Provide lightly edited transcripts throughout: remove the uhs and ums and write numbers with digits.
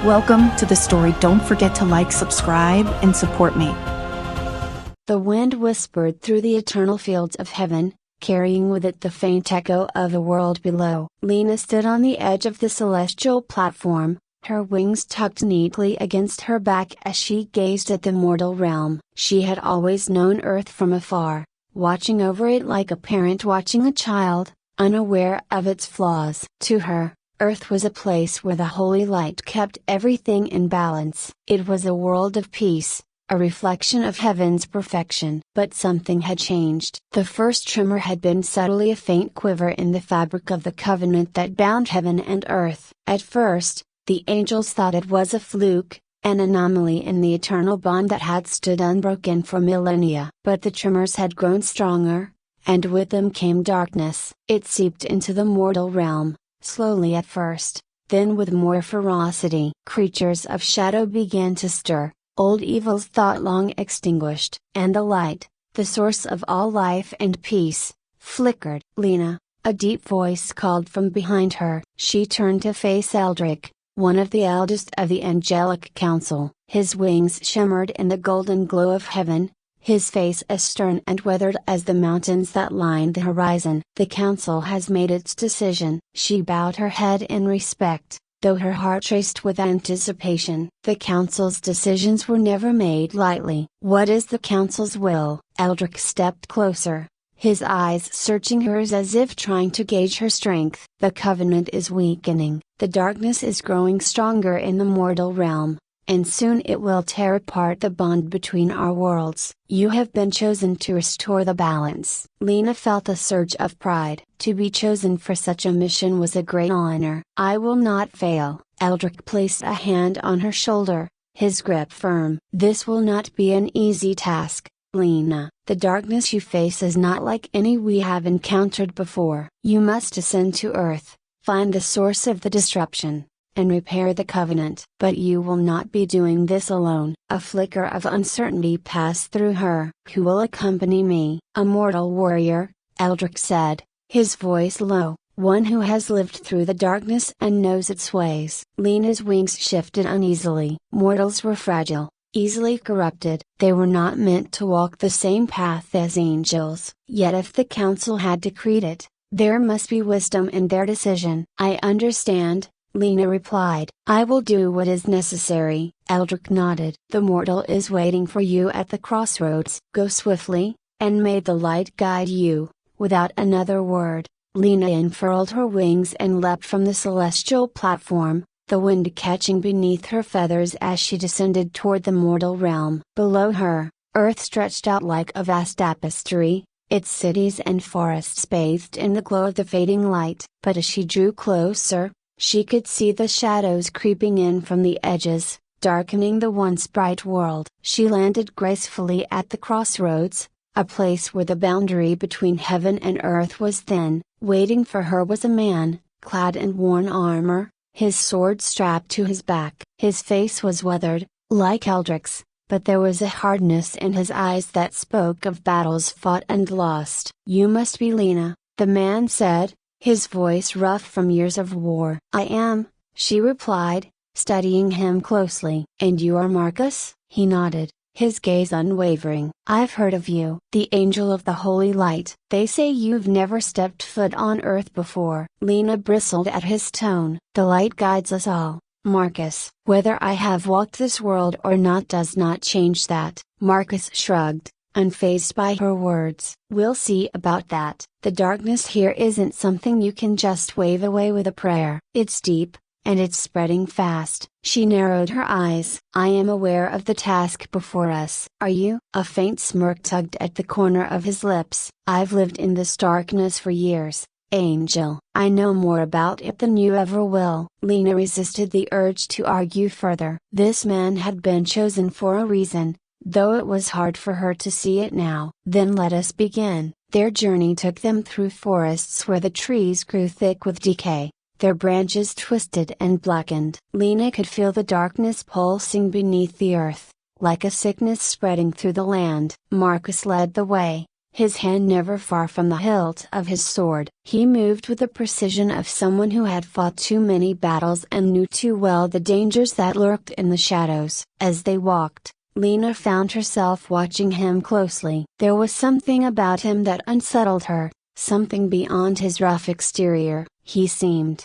Welcome to the story. Don't forget to like, subscribe, and support me. The wind whispered through the eternal fields of heaven, carrying with it the faint echo of the world below. Lena stood on the edge of the celestial platform, her wings tucked neatly against her back as she gazed at the mortal realm. She had always known Earth from afar, watching over it like a parent watching a child, unaware of its flaws. To her, Earth was a place where the holy light kept everything in balance. It was a world of peace, a reflection of heaven's perfection. But something had changed. The first tremor had been subtly a faint quiver in the fabric of the covenant that bound heaven and earth. At first, the angels thought it was a fluke, an anomaly in the eternal bond that had stood unbroken for millennia. But the tremors had grown stronger, and with them came darkness. It seeped into the mortal realm, slowly at first, then with more ferocity. Creatures of shadow began to stir, old evils thought long extinguished. And the light, the source of all life and peace, flickered. Lena, a deep voice called from behind her. She turned to face Eldrick, one of the eldest of the angelic council. His wings shimmered in the golden glow of heaven, his face as stern and weathered as the mountains that lined the horizon. The council has made its decision. She bowed her head in respect, though her heart raced with anticipation. The council's decisions were never made lightly. What is the council's will? Eldrick stepped closer, his eyes searching hers as if trying to gauge her strength. The covenant is weakening. The darkness is growing stronger in the mortal realm, and soon it will tear apart the bond between our worlds. You have been chosen to restore the balance. Lena felt a surge of pride. To be chosen for such a mission was a great honor. I will not fail. Eldrick placed a hand on her shoulder, his grip firm. This will not be an easy task, Lena. The darkness you face is not like any we have encountered before. You must ascend to Earth, find the source of the disruption, and repair the covenant. But you will not be doing this alone. A flicker of uncertainty passed through her. Who will accompany me? A mortal warrior, Eldrick said, his voice low, one who has lived through the darkness and knows its ways. Lena's wings shifted uneasily. Mortals were fragile, easily corrupted. They were not meant to walk the same path as angels. Yet if the council had decreed it, there must be wisdom in their decision. I understand, Lena replied. I will do what is necessary. Eldrick nodded. The mortal is waiting for you at the crossroads. Go swiftly, and may the light guide you. Without another word, Lena unfurled her wings and leapt from the celestial platform, the wind catching beneath her feathers as she descended toward the mortal realm. Below her, Earth stretched out like a vast tapestry, its cities and forests bathed in the glow of the fading light. But as she drew closer, she could see the shadows creeping in from the edges, darkening the once bright world. She landed gracefully at the crossroads, a place where the boundary between heaven and earth was thin. Waiting for her was a man, clad in worn armor, his sword strapped to his back. His face was weathered, like Eldrick's, but there was a hardness in his eyes that spoke of battles fought and lost. You must be Lena, the man said, his voice rough from years of war. I am, she replied, studying him closely. And you are Marcus? He nodded, his gaze unwavering. I've heard of you. The angel of the holy light. They say you've never stepped foot on Earth before. Lena bristled at his tone. The light guides us all, Marcus. Whether I have walked this world or not does not change that. Marcus shrugged, unfazed by her words. We'll see about that. The darkness here isn't something you can just wave away with a prayer. It's deep, and it's spreading fast. She narrowed her eyes. I am aware of the task before us. Are you? A faint smirk tugged at the corner of his lips. I've lived in this darkness for years, Angel. I know more about it than you ever will. Lena resisted the urge to argue further. This man had been chosen for a reason, though it was hard for her to see it now. Then let us begin. Their journey took them through forests where the trees grew thick with decay, their branches twisted and blackened. Lena could feel the darkness pulsing beneath the earth, like a sickness spreading through the land. Marcus led the way, his hand never far from the hilt of his sword. He moved with the precision of someone who had fought too many battles and knew too well the dangers that lurked in the shadows. As they walked, Lena found herself watching him closely. There was something about him that unsettled her, something beyond his rough exterior. He seemed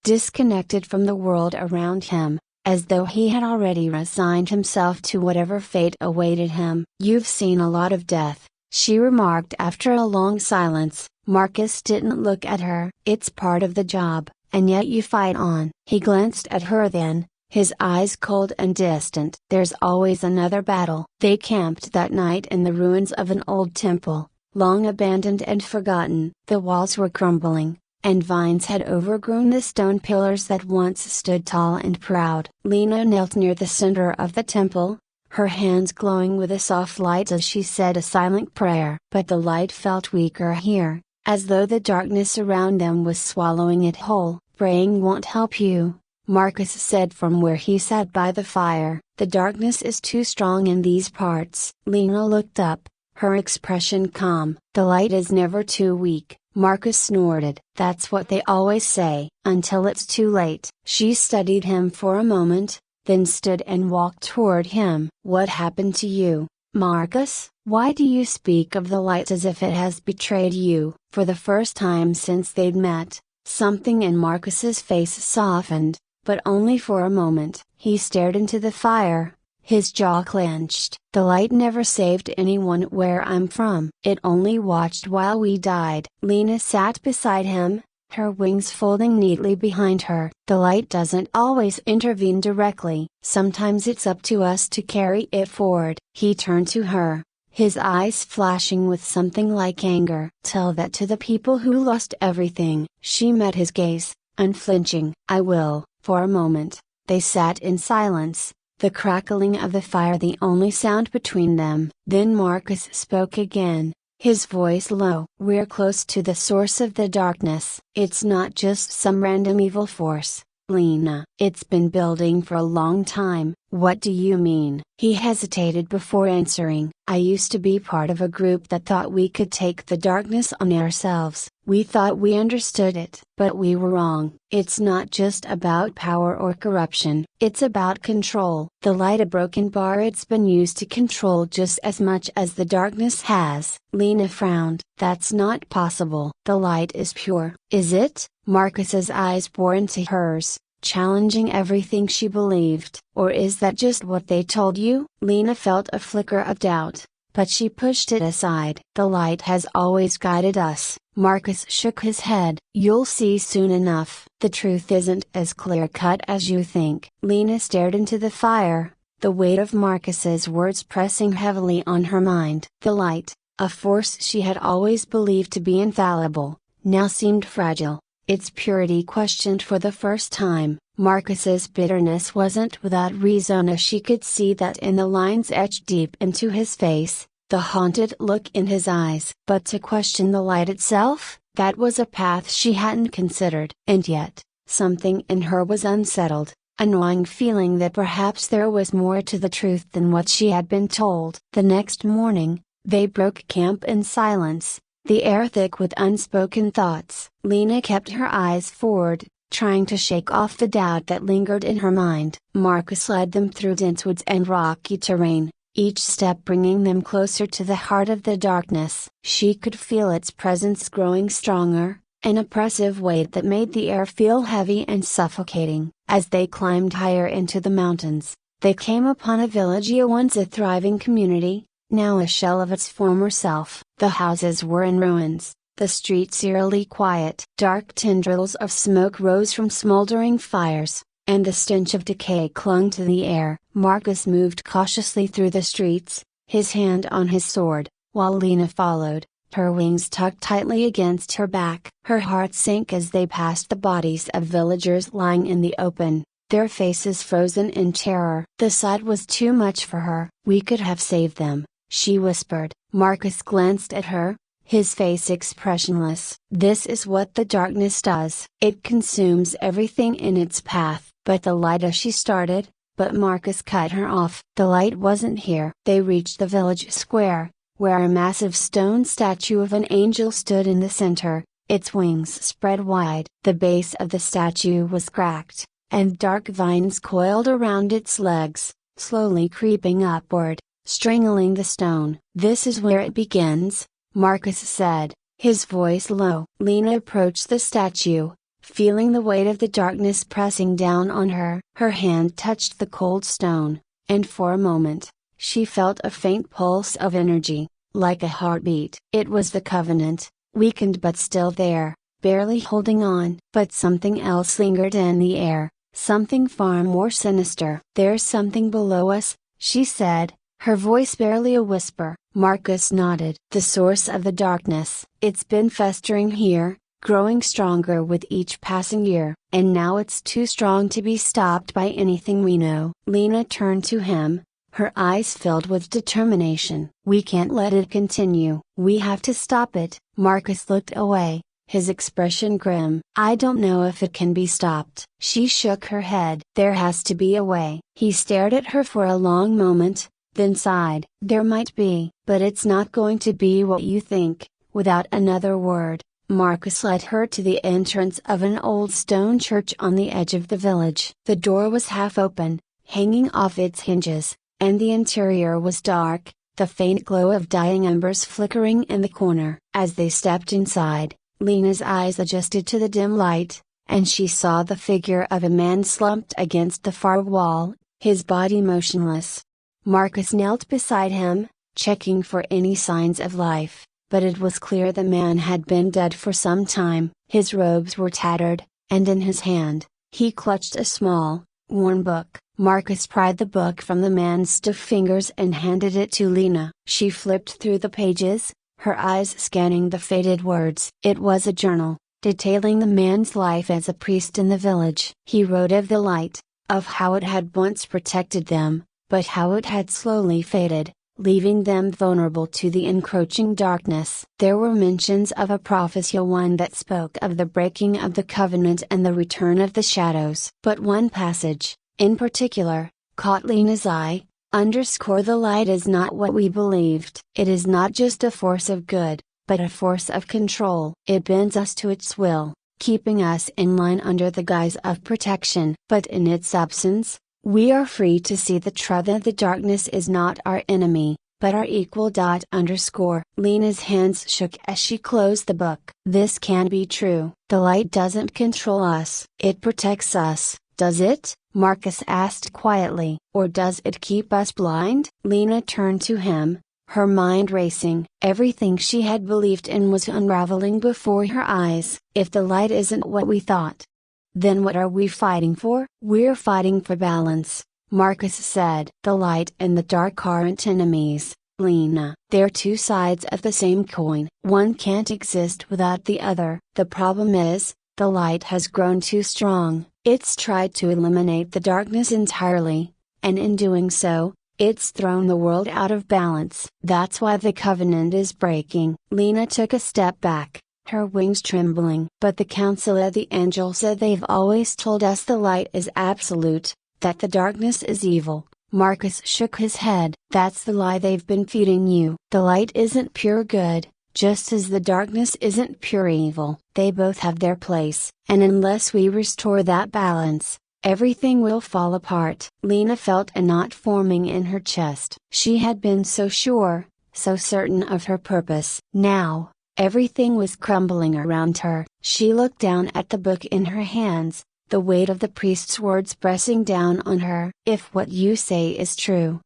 disconnected from the world around him, as though he had already resigned himself to whatever fate awaited him. "You've seen a lot of death," she remarked after a long silence. Marcus didn't look at her. "It's part of the job, and yet you fight on." He glanced at her then, his eyes cold and distant. "There's always another battle." They camped that night in the ruins of an old temple, long abandoned and forgotten. The walls were crumbling, and vines had overgrown the stone pillars that once stood tall and proud. Lena knelt near the center of the temple, her hands glowing with a soft light as she said a silent prayer. But the light felt weaker here, as though the darkness around them was swallowing it whole. "Praying won't help you," Marcus said from where he sat by the fire. "The darkness is too strong in these parts." Lena looked up, her expression calm. "The light is never too weak," Marcus snorted. "That's what they always say, until it's too late." She studied him for a moment, then stood and walked toward him. "What happened to you, Marcus? Why do you speak of the light as if it has betrayed you?" For the first time since they'd met, something in Marcus's face softened, but only for a moment. He stared into the fire, his jaw clenched. "The light never saved anyone where I'm from. It only watched while we died." Lena sat beside him, her wings folding neatly behind her. "The light doesn't always intervene directly. Sometimes it's up to us to carry it forward." He turned to her, his eyes flashing with something like anger. "Tell that to the people who lost everything." She met his gaze, unflinching. "I will." For a moment, they sat in silence, the crackling of the fire the only sound between them. Then Marcus spoke again, his voice low. "We're close to the source of the darkness. It's not just some random evil force, Lena. It's been building for a long time." "What do you mean?" He hesitated before answering. "I used to be part of a group that thought we could take the darkness on ourselves. We thought we understood it. But we were wrong. It's not just about power or corruption. It's about control. The light a broken bar, it's been used to control just as much as the darkness has." Lena frowned. "That's not possible. The light is pure." "Is it?" Marcus's eyes bore into hers, challenging everything she believed. "Or is that just what they told you?" Lena felt a flicker of doubt, but she pushed it aside. "The light has always guided us." Marcus shook his head. "You'll see soon enough. The truth isn't as clear-cut as you think." Lena stared into the fire, the weight of Marcus's words pressing heavily on her mind. The light, a force she had always believed to be infallible, now seemed fragile, its purity questioned for the first time. Marcus's bitterness wasn't without reason, as she could see that in the lines etched deep into his face, the haunted look in his eyes. But to question the light itself, that was a path she hadn't considered. And yet, something in her was unsettled, a gnawing feeling that perhaps there was more to the truth than what she had been told. The next morning, they broke camp in silence, the air thick with unspoken thoughts. Lena kept her eyes forward, trying to shake off the doubt that lingered in her mind. Marcus led them through dense woods and rocky terrain, each step bringing them closer to the heart of the darkness. She could feel its presence growing stronger, an oppressive weight that made the air feel heavy and suffocating. As they climbed higher into the mountains, they came upon a village, once a thriving community, now a shell of its former self. The houses were in ruins, the streets eerily quiet. Dark tendrils of smoke rose from smoldering fires, and the stench of decay clung to the air. Marcus moved cautiously through the streets, his hand on his sword, while Lena followed, her wings tucked tightly against her back. Her heart sank as they passed the bodies of villagers lying in the open, their faces frozen in terror. The sight was too much for her. "We could have saved them," she whispered. Marcus glanced at her, his face expressionless. "This is what the darkness does. It consumes everything in its path." "But the light," she started, but Marcus cut her off. "The light wasn't here." They reached the village square, where a massive stone statue of an angel stood in the center, its wings spread wide. The base of the statue was cracked, and dark vines coiled around its legs, slowly creeping upward, strangling the stone. "This is where it begins," Marcus said, his voice low. Lena approached the statue, feeling the weight of the darkness pressing down on her. Her hand touched the cold stone, and for a moment, she felt a faint pulse of energy, like a heartbeat. It was the covenant, weakened but still there, barely holding on. But something else lingered in the air, something far more sinister. "There's something below us," she said, her voice barely a whisper. Marcus nodded. "The source of the darkness. It's been festering here, growing stronger with each passing year, and now it's too strong to be stopped by anything we know." Lena turned to him, her eyes filled with determination. "We can't let it continue. We have to stop it." Marcus looked away, his expression grim. "I don't know if it can be stopped." She shook her head. "There has to be a way." He stared at her for a long moment, then sighed. "There might be, but it's not going to be what you think." Without another word, Marcus led her to the entrance of an old stone church on the edge of the village. The door was half open, hanging off its hinges, and the interior was dark, the faint glow of dying embers flickering in the corner. As they stepped inside, Lena's eyes adjusted to the dim light, and she saw the figure of a man slumped against the far wall, his body motionless. Marcus knelt beside him, checking for any signs of life, but it was clear the man had been dead for some time. His robes were tattered, and in his hand, he clutched a small, worn book. Marcus pried the book from the man's stiff fingers and handed it to Lena. She flipped through the pages, her eyes scanning the faded words. It was a journal, detailing the man's life as a priest in the village. He wrote of the light, of how it had once protected them, but how it had slowly faded, leaving them vulnerable to the encroaching darkness. There were mentions of a prophecy, one that spoke of the breaking of the covenant and the return of the shadows. But one passage, in particular, caught Lena's eye. "Underscore the light is not what we believed. It is not just a force of good, but a force of control. It bends us to its will, keeping us in line under the guise of protection. But in its absence, we are free to see the truth that the darkness is not our enemy, but our equal. Underscore." Lena's hands shook as she closed the book. "This can't be true. The light doesn't control us. It protects us, does it?" Marcus asked quietly. "Or does it keep us blind?" Lena turned to him, her mind racing. Everything she had believed in was unraveling before her eyes. "If the light isn't what we thought, then what are we fighting for?" "We're fighting for balance," Marcus said. "The light and the dark aren't enemies, Lena. They're two sides of the same coin. One can't exist without the other. The problem is, the light has grown too strong. It's tried to eliminate the darkness entirely, and in doing so, it's thrown the world out of balance. That's why the covenant is breaking." Lena took a step back, her wings trembling. "But the council of the angel said they've always told us the light is absolute, that the darkness is evil." Marcus shook his head. "That's the lie they've been feeding you. The light isn't pure good, just as the darkness isn't pure evil. They both have their place, and unless we restore that balance, everything will fall apart." Lena felt a knot forming in her chest. She had been so sure, so certain of her purpose. Now, everything was crumbling around her. She looked down at the book in her hands, the weight of the priest's words pressing down on her. "If what you say is true,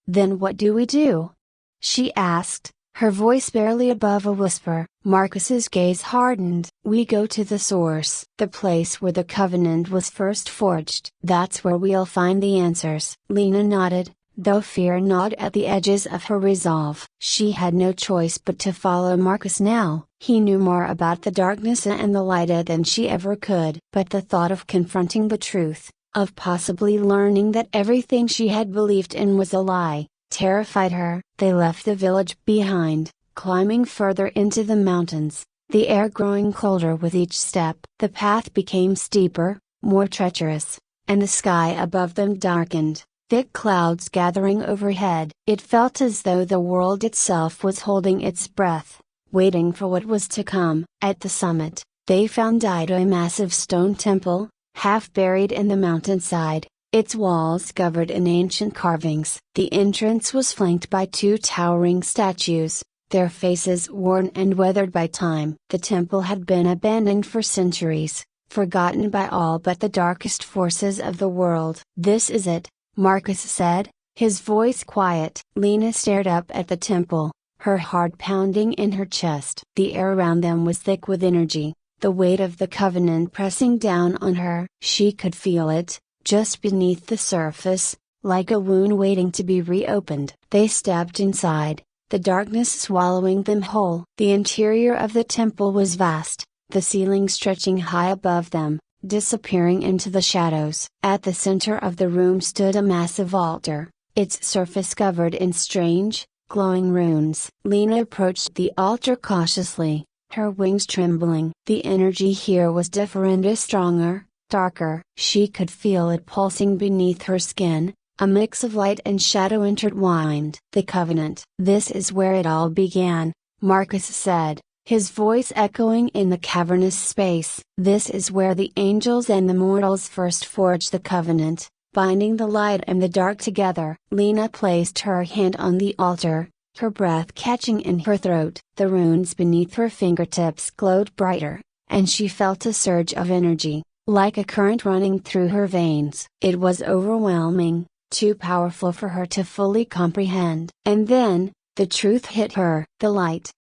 then what do we do?" she asked, her voice barely above a whisper. Marcus's gaze hardened. "We go to the source, the place where the covenant was first forged. That's where we'll find the answers." Lena nodded, though fear gnawed at the edges of her resolve. She had no choice but to follow Marcus now. He knew more about the darkness and the light than she ever could. But the thought of confronting the truth, of possibly learning that everything she had believed in was a lie, terrified her. They left the village behind, climbing further into the mountains, the air growing colder with each step. The path became steeper, more treacherous, and the sky above them darkened, thick clouds gathering overhead. It felt as though the world itself was holding its breath, waiting for what was to come. At the summit, they found a massive stone temple, half buried in the mountainside, its walls covered in ancient carvings. The entrance was flanked by two towering statues, their faces worn and weathered by time. The temple had been abandoned for centuries, forgotten by all but the darkest forces of the world. "This is it," Marcus said, his voice quiet. Lena stared up at the temple, her heart pounding in her chest. The air around them was thick with energy, the weight of the covenant pressing down on her. She could feel it, just beneath the surface, like a wound waiting to be reopened. They stepped inside, the darkness swallowing them whole. The interior of the temple was vast, the ceiling stretching high above them, disappearing into the shadows. At the center of the room stood a massive altar, its surface covered in strange, glowing runes. Lena approached the altar cautiously, her wings trembling. The energy here was different, stronger, darker. She could feel it pulsing beneath her skin, a mix of light and shadow intertwined. "The covenant. This is where it all began," Marcus said, his voice echoing in the cavernous space. "This is where the angels and the mortals first forged the covenant, binding the light and the dark together." Lena placed her hand on the altar, her breath catching in her throat. The runes beneath her fingertips glowed brighter, and she felt a surge of energy, like a current running through her veins. It was overwhelming, too powerful for her to fully comprehend. And then, the truth hit her. The light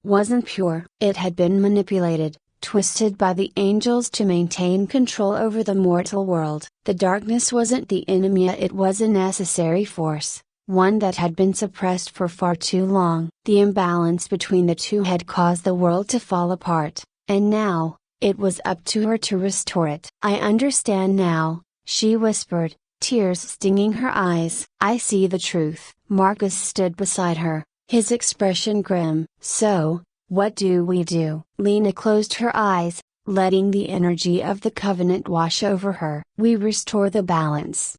wasn't pure. It had been manipulated, twisted by the angels to maintain control over the mortal world. The darkness wasn't the enemy, it was a necessary force, one that had been suppressed for far too long. The imbalance between the two had caused the world to fall apart, and now, it was up to her to restore it. "I understand now," she whispered, tears stinging her eyes. "I see the truth." Marcus stood beside her, his expression grim. "So, what do we do?" Lena closed her eyes, letting the energy of the covenant wash over her. "We restore the balance,"